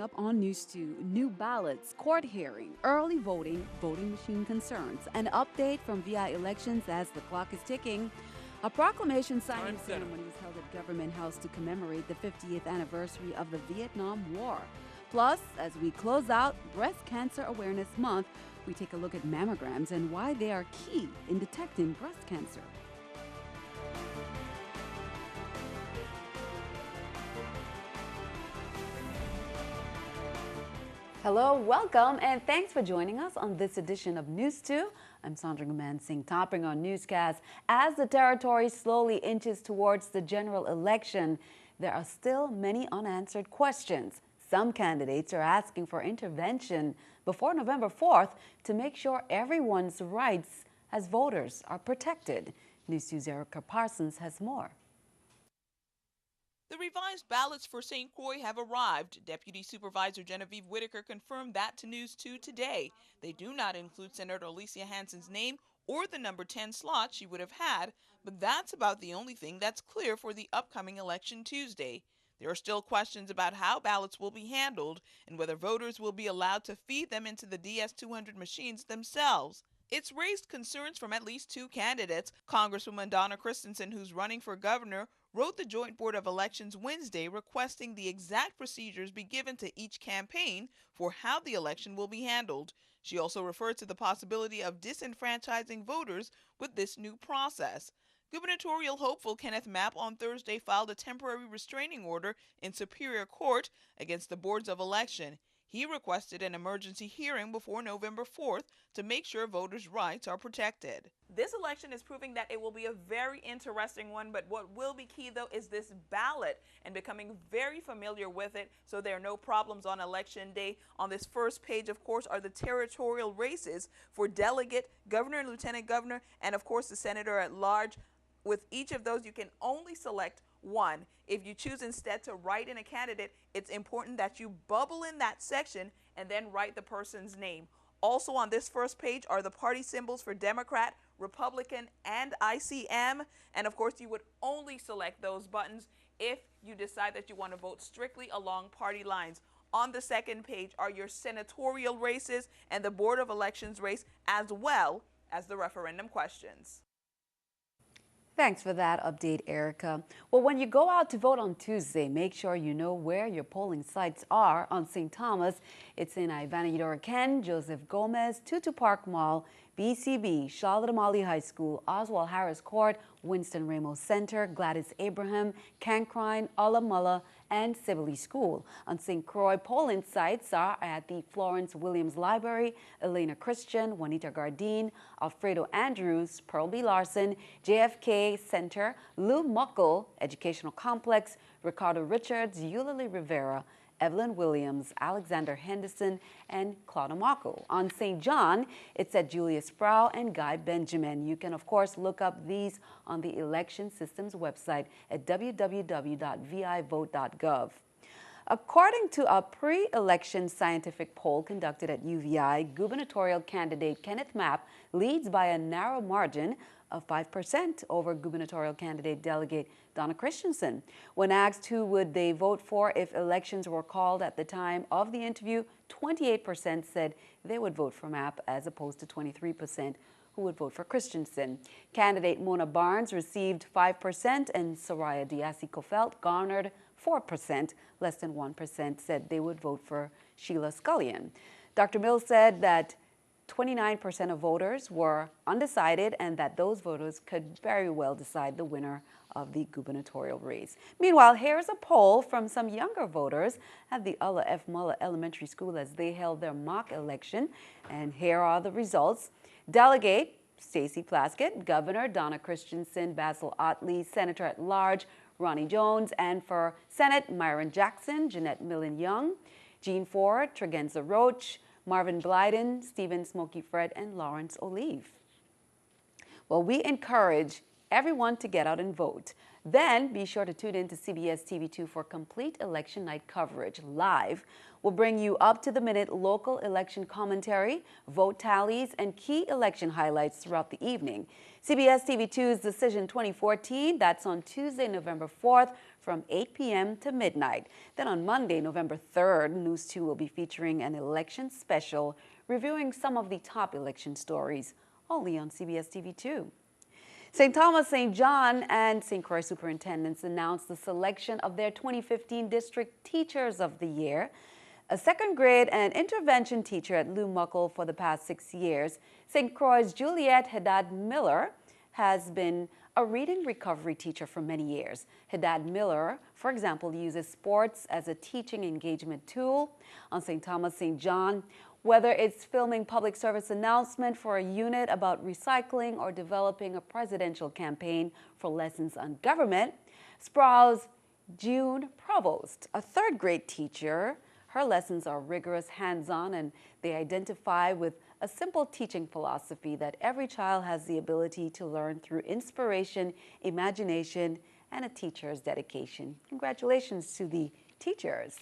up on News 2, new ballots, court hearing, early voting, voting machine concerns, an update from VI elections as the clock is ticking. A proclamation signing ceremony was held at Government House to commemorate the 50th anniversary of the Vietnam War. Plus, as we close out Breast Cancer Awareness Month, we take a look at mammograms and why they are key in detecting breast cancer. Hello, welcome, and thanks for joining us on this edition of News 2. I'm Sandra Singh, topping our newscast. As the territory slowly inches towards the general election, there are still many unanswered questions. Some candidates are asking for intervention before November 4th to make sure everyone's rights as voters are protected. News 2's Erica Parsons has more. The revised ballots for St. Croix have arrived. Deputy Supervisor Genevieve Whitaker confirmed that to News 2 today. They do not include Senator Alicia Hansen's name or the number 10 slot she would have had, but that's about the only thing that's clear for the upcoming election Tuesday. There are still questions about how ballots will be handled and whether voters will be allowed to feed them into the DS200 machines themselves. It's raised concerns from at least two candidates. Congresswoman Donna Christensen, who's running for governor, wrote the Joint Board of Elections Wednesday requesting the exact procedures be given to each campaign for how the election will be handled. She also referred to the possibility of disenfranchising voters with this new process. Gubernatorial hopeful Kenneth Mapp on Thursday filed a temporary restraining order in Superior Court against the boards of election. He requested an emergency hearing before November 4th to make sure voters' rights are protected. This election is proving that it will be a very interesting one, but what will be key, though, is this ballot and becoming very familiar with it so there are no problems on Election Day. On this first page, of course, are the territorial races for delegate, governor and lieutenant governor, and, of course, the senator at large. With each of those, you can only select one. If you choose instead to write in a candidate, it's important that you bubble in that section and then write the person's name. Also on this first page are the party symbols for Democrat, Republican, and ICM. And of course, you would only select those buttons if you decide that you want to vote strictly along party lines. On the second page are your senatorial races and the Board of Elections race, as well as the referendum questions. Thanks for that update, Erica. Well, when you go out to vote on Tuesday, make sure you know where your polling sites are. On St. Thomas, it's in Ivana Eudora Ken, Joseph Gomez, Tutu Park Mall, BCB, Charlotte Amalie High School, Oswald Harris Court, Winston Ramos Center, Gladys Abraham, Cancrine, Allamulla, and Sibley School. On St. Croix, polling sites are at the Florence Williams Library, Elena Christian, Juanita Gardine, Alfredo Andrews, Pearl B. Larson, JFK Center, Lou Muckle Educational Complex, Ricardo Richards, Eulalie Rivera, Evelyn Williams, Alexander Henderson, and Claudia Marco. On St. John, it's at Julius Sproul and Guy Benjamin. You can, of course, look up these on the election system's website at www.vivote.gov. According to a pre-election scientific poll conducted at UVI, gubernatorial candidate Kenneth Mapp leads by a narrow margin of 5% over gubernatorial candidate delegate Donna Christensen. When asked who would they vote for if elections were called at the time of the interview, 28% said they would vote for Mapp as opposed to 23% who would vote for Christensen. Candidate Mona Barnes received 5% and Soraya Diasi-Kofelt garnered 4%. Less than 1% said they would vote for Sheila Scullion. Dr. Mills said that 29% of voters were undecided and that those voters could very well decide the winner of the gubernatorial race. Meanwhile, here's a poll from some younger voters at the Ulla F. Muller Elementary School as they held their mock election. And here are the results. Delegate Stacey Plaskett, Governor Donna Christensen, Basil Otley, Senator at Large Ronnie Jones, and for Senate Myron Jackson, Jeanette Millen-Young, Jean Ford, Tregenza Roach, Marvin Blyden, Stephen Smokey Fred, and Lawrence Olive. Well, we encourage everyone to get out and vote. Then be sure to tune in to CBS TV2 for complete election night coverage live. We'll bring you up-to-the-minute local election commentary, vote tallies, and key election highlights throughout the evening. CBS TV2's Decision 2014, that's on Tuesday, November 4th from 8 p.m. to midnight. Then on Monday, November 3rd, News 2 will be featuring an election special reviewing some of the top election stories, only on CBS TV 2. St. Thomas, St. John, and St. Croix superintendents announced the selection of their 2015 District Teachers of the Year. A second grade and intervention teacher at Lou Muckle for the past 6 years, St. Croix's Juliet Haddad Miller has been a reading recovery teacher for many years. Haddad Miller, for example, uses sports as a teaching engagement tool. On St. Thomas, St. John, whether it's filming public service announcement for a unit about recycling or developing a presidential campaign for lessons on government, Sproul's June Provost, a third grade teacher, her lessons are rigorous, hands-on, and they identify with a simple teaching philosophy that every child has the ability to learn through inspiration, imagination, and a teacher's dedication. Congratulations to the teachers.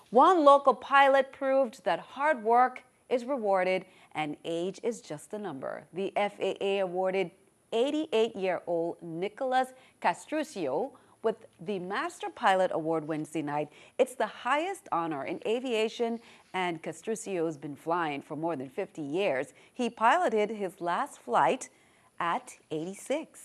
One local pilot proved that hard work is rewarded and age is just a number. The FAA awarded 88-year-old Nicholas Castruccio with the Master Pilot Award Wednesday night. It's the highest honor in aviation, and Castruccio's been flying for more than 50 years. He piloted his last flight at 86.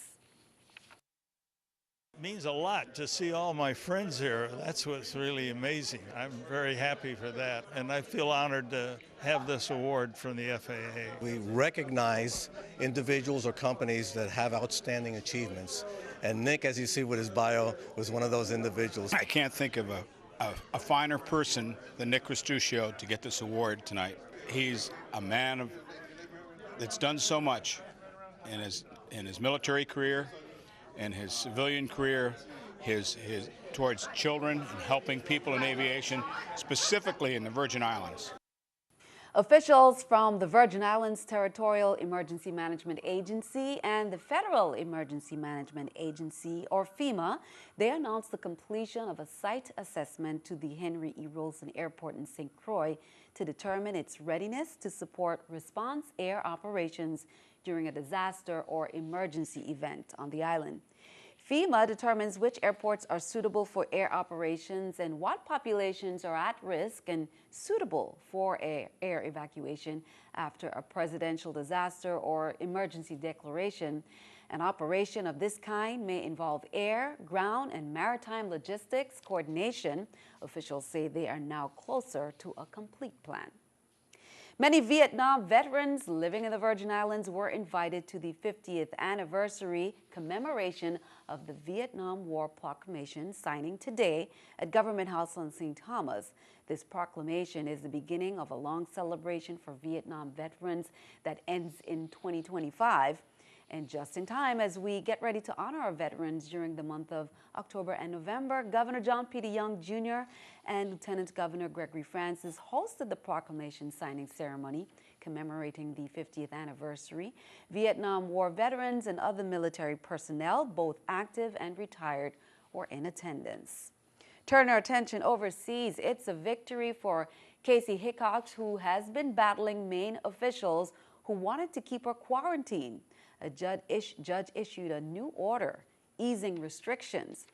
It means a lot to see all my friends here. That's what's really amazing. I'm very happy for that, and I feel honored to have this award from the FAA. We recognize individuals or companies that have outstanding achievements, and Nick, as you see with his bio, was one of those individuals. I can't think of a finer person than Nick Castruccio to get this award tonight. He's a man that's done so much in his military career, and his civilian career, his towards children and helping people in aviation, specifically in the Virgin Islands. Officials from the Virgin Islands Territorial Emergency Management Agency and the Federal Emergency Management Agency, or FEMA, they announced the completion of a site assessment to the Henry E. Rolson Airport in St. Croix to determine its readiness to support response air operations during a disaster or emergency event on the island. FEMA determines which airports are suitable for air operations and what populations are at risk and suitable for air evacuation after a presidential disaster or emergency declaration. An operation of this kind may involve air, ground, and maritime logistics coordination. Officials say they are now closer to a complete plan. Many Vietnam veterans living in the Virgin Islands were invited to the 50th anniversary commemoration of the Vietnam War proclamation signing today at Government House on St. Thomas. This proclamation is the beginning of a long celebration for Vietnam veterans that ends in 2025. And just in time as we get ready to honor our veterans during the month of October and November, Governor John P. DeYoung Jr. and Lieutenant Governor Gregory Francis hosted the proclamation signing ceremony commemorating the 50th anniversary. Vietnam War veterans and other military personnel, both active and retired, were in attendance. Turn our attention overseas. It's a victory for Casey Hickox, who has been battling Maine officials who wanted to keep her quarantined. A judge issued a new order easing restrictions.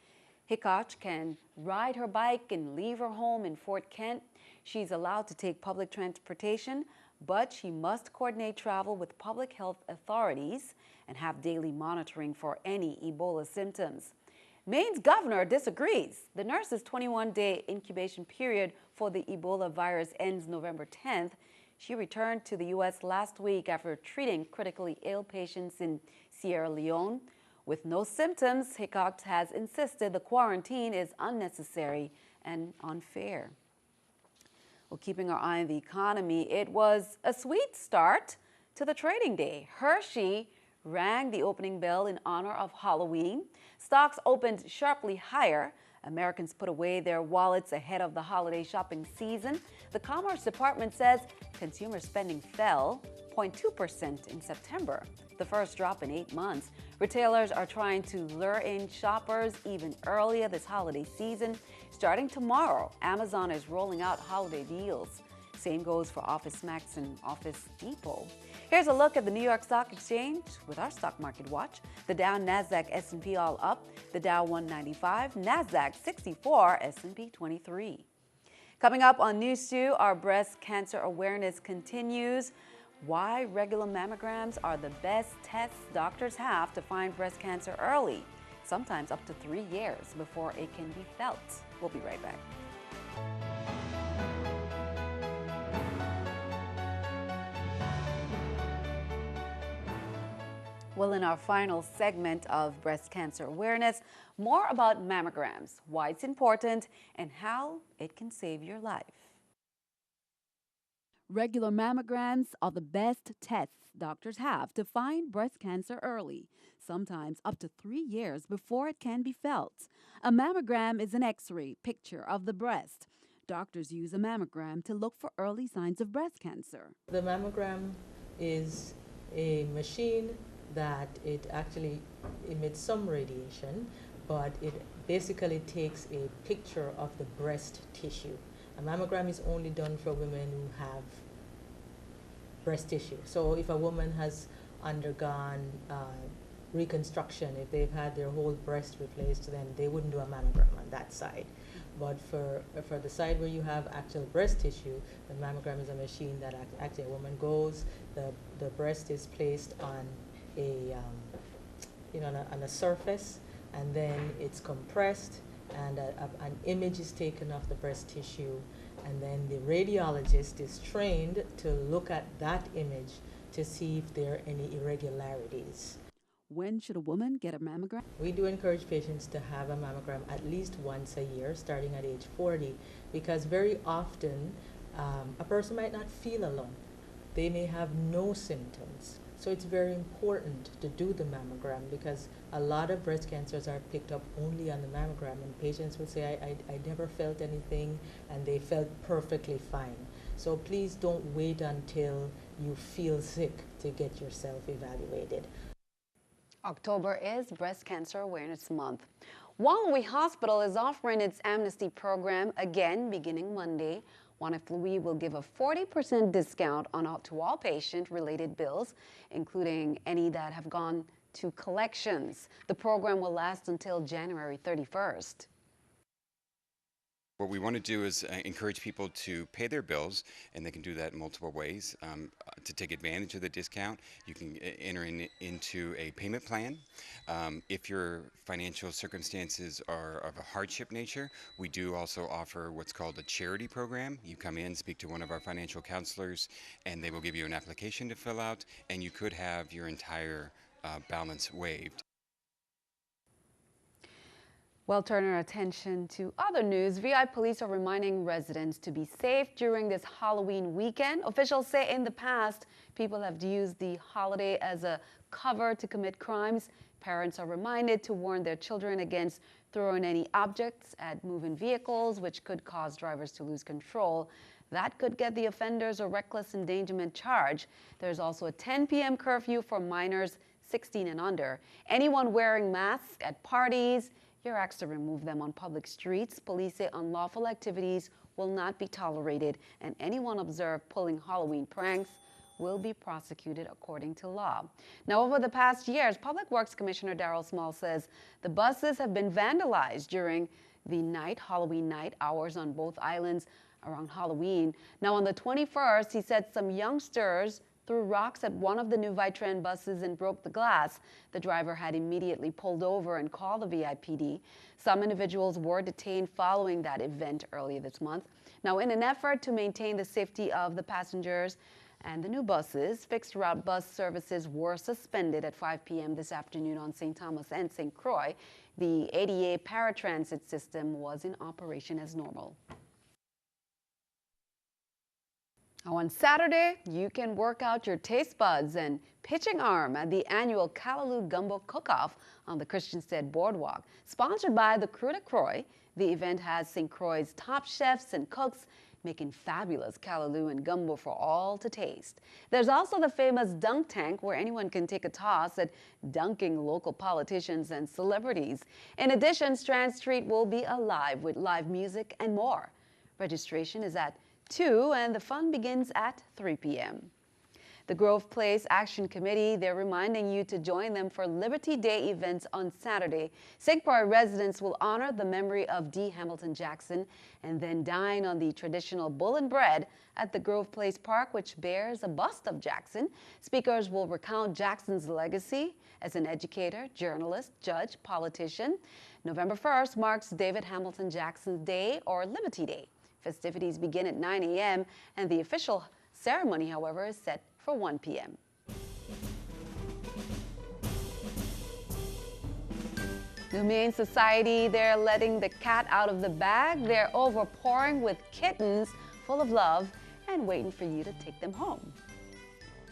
Hickox can ride her bike and leave her home in Fort Kent. She's allowed to take public transportation, but she must coordinate travel with public health authorities and have daily monitoring for any Ebola symptoms. Maine's governor disagrees. The nurse's 21-day incubation period for the Ebola virus ends November 10th. She returned to the U.S. last week after treating critically ill patients in Sierra Leone. With no symptoms, Hickox has insisted the quarantine is unnecessary and unfair. Well, keeping our eye on the economy, it was a sweet start to the trading day. Hershey rang the opening bell in honor of Halloween. Stocks opened sharply higher. Americans put away their wallets ahead of the holiday shopping season. The Commerce Department says consumer spending fell 0.2% in September, the first drop in 8 months. Retailers are trying to lure in shoppers even earlier this holiday season. Starting tomorrow, Amazon is rolling out holiday deals. Same goes for Office Max and Office Depot. Here's a look at the New York Stock Exchange with our stock market watch. The Dow, Nasdaq, S&P all up. The Dow 195, Nasdaq 64, S&P 23. Coming up on News 2, our breast cancer awareness continues. Why regular mammograms are the best tests doctors have to find breast cancer early, sometimes up to 3 years before it can be felt. We'll be right back. Well, in our final segment of breast cancer awareness, more about mammograms, why it's important, and how it can save your life. Regular mammograms are the best tests doctors have to find breast cancer early, sometimes up to 3 years before it can be felt. A mammogram is an X-ray picture of the breast. Doctors use a mammogram to look for early signs of breast cancer. The mammogram is a machine that it actually emits some radiation, but it basically takes a picture of the breast tissue. A mammogram is only done for women who have breast tissue. So if a woman has undergone reconstruction, if they've had their whole breast replaced, then they wouldn't do a mammogram on that side. But for the side where you have actual breast tissue, the mammogram is a machine that actually a woman goes, the breast is placed on on a surface, and then it's compressed, and an image is taken of the breast tissue, and then the radiologist is trained to look at that image to see if there are any irregularities. When should a woman get a mammogram? We do encourage patients to have a mammogram at least once a year, starting at age 40, because very often a person might not feel alone. They may have no symptoms. So it's very important to do the mammogram, because a lot of breast cancers are picked up only on the mammogram, and patients will say, I never felt anything, and they felt perfectly fine. So please don't wait until you feel sick to get yourself evaluated. October is Breast Cancer Awareness Month. Wallowee Hospital is offering its amnesty program again beginning Monday. Louis will give a 40% discount to all patient-related bills, including any that have gone to collections. The program will last until January 31st. What we want to do is encourage people to pay their bills, and they can do that in multiple ways. To take advantage of the discount, you can enter into a payment plan. If your financial circumstances are of a hardship nature, we do also offer what's called a charity program. You come in, speak to one of our financial counselors, and they will give you an application to fill out, and you could have your entire balance waived. Well, turn our attention to other news. VI police are reminding residents to be safe during this Halloween weekend. Officials say in the past, people have used the holiday as a cover to commit crimes. Parents are reminded to warn their children against throwing any objects at moving vehicles, which could cause drivers to lose control. That could get the offenders a reckless endangerment charge. There's also a 10 p.m. curfew for minors 16 and under. Anyone wearing masks at parties, you're asked to remove them on public streets. Police say unlawful activities will not be tolerated, and anyone observed pulling Halloween pranks will be prosecuted according to law. Now, over the past years, Public Works Commissioner Darrell Small says the buses have been vandalized during the Halloween night hours on both islands around Halloween. Now, on the 21st, he said some youngsters threw rocks at one of the new Vitran buses and broke the glass. The driver had immediately pulled over and called the VIPD. Some individuals were detained following that event earlier this month. Now, in an effort to maintain the safety of the passengers and the new buses, fixed route bus services were suspended at 5 p.m. this afternoon on St. Thomas and St. Croix. The ADA paratransit system was in operation as normal. Now on Saturday, you can work out your taste buds and pitching arm at the annual Callaloo Gumbo Cook-Off on the Christiansted Boardwalk. Sponsored by the Crew de Croix, the event has St. Croix's top chefs and cooks making fabulous callaloo and gumbo for all to taste. There's also the famous dunk tank, where anyone can take a toss at dunking local politicians and celebrities. In addition, Strand Street will be alive with live music and more. Registration is at 2, and the fun begins at 3 p.m. The Grove Place Action Committee, they're reminding you to join them for Liberty Day events on Saturday. St. Croix residents will honor the memory of D. Hamilton Jackson and then dine on the traditional bull and bread at the Grove Place Park, which bears a bust of Jackson. Speakers will recount Jackson's legacy as an educator, journalist, judge, politician. November 1st marks David Hamilton Jackson's Day, or Liberty Day. Festivities begin at 9 a.m. and the official ceremony, however, is set for 1 p.m. The Humane Society, they're letting the cat out of the bag. They're overpouring with kittens full of love and waiting for you to take them home.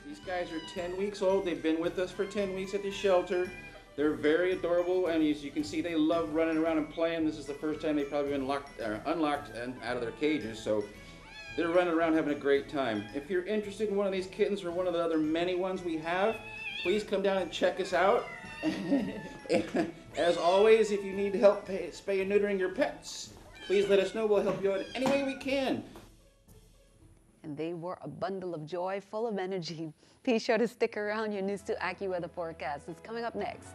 These guys are 10 weeks old. They've been with us for 10 weeks at the shelter. They're very adorable, and as you can see, they love running around and playing. This is the first time they've probably been unlocked and out of their cages, so they're running around having a great time. If you're interested in one of these kittens or one of the other many ones we have, please come down and check us out. As always, if you need help spay and neutering your pets, please let us know. We'll help you out any way we can. And they were a bundle of joy, full of energy. Be sure to stick around. Your News 2 AccuWeather forecast is coming up next.